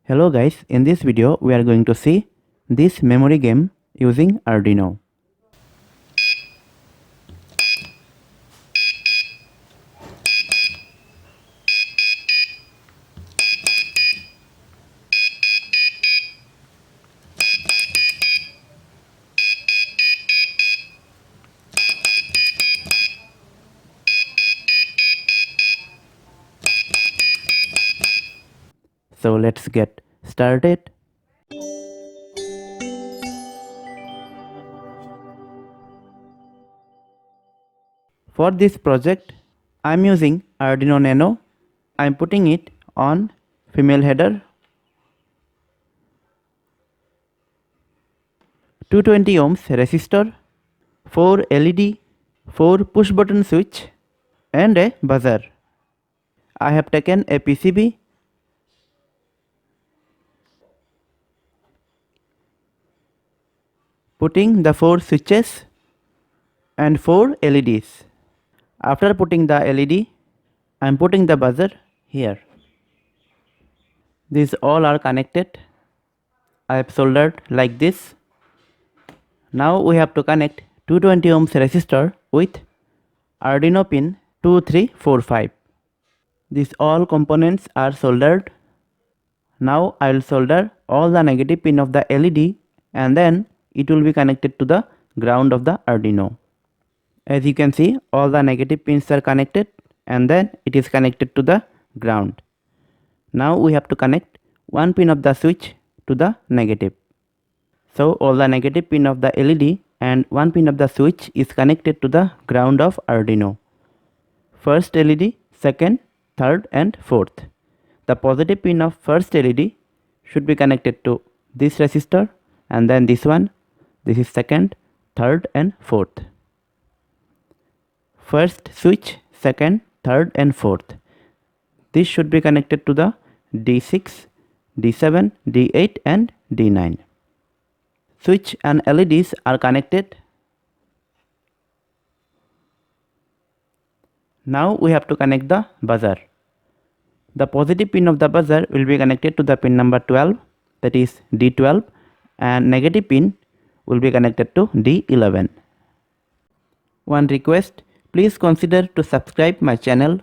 Hello guys, in this video we are going to see this memory game using Arduino. So let's get started. For this project, I'm using Arduino Nano. I'm putting it on female header, 220 ohms resistor, 4 LED, 4 push button switch and a buzzer. I have taken a PCB, putting the 4 switches and 4 LEDs. After putting the LED, I am putting the buzzer here. These all are connected. I have soldered like this. Now we have to connect 220 ohms resistor with Arduino pin 2345. These all components are soldered. Now I will solder all the negative pin of the LED and then it will be connected to the ground of the Arduino. As you can see, all the negative pins are connected and then it is connected to the ground. Now we have to connect one pin of the switch to the negative. So all the negative pin of the LED and one pin of the switch is connected to the ground of Arduino. First LED, second, third and fourth. The positive pin of first LED should be connected to this resistor and then this one. This is second, third and fourth. First switch, second, third and fourth. This should be connected to the D6, D7, D8 and D9. Switch and LEDs are connected. Now we have to connect the buzzer. The positive pin of the buzzer will be connected to the pin number 12, that is D12, and negative pin will be connected to D11. One request, please consider to subscribe my channel.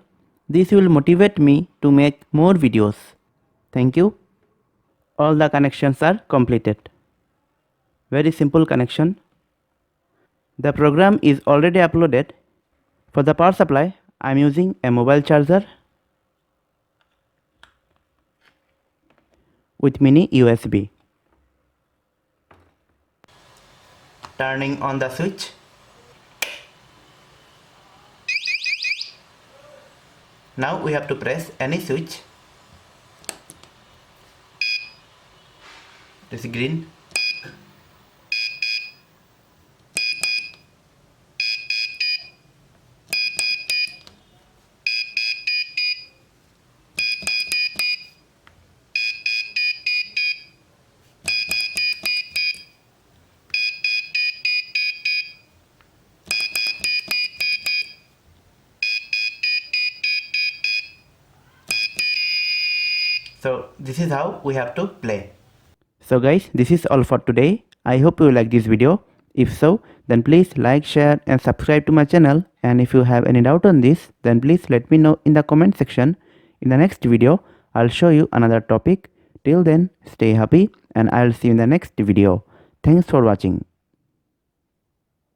This will motivate me to make more videos. Thank you. All the connections are completed. Very simple connection. The program is already uploaded. For the power supply, I am using a mobile charger with mini USB. Turning on the switch. Now we have to press any switch. This is green. So this is how we have to play. So guys, this is all for today. I hope you like this video. If so, then please like, share and subscribe to my channel. And if you have any doubt on this, then please let me know in the comment section. In the next video, I'll show you another topic. Till then, stay happy and I'll see you in the next video. Thanks for watching.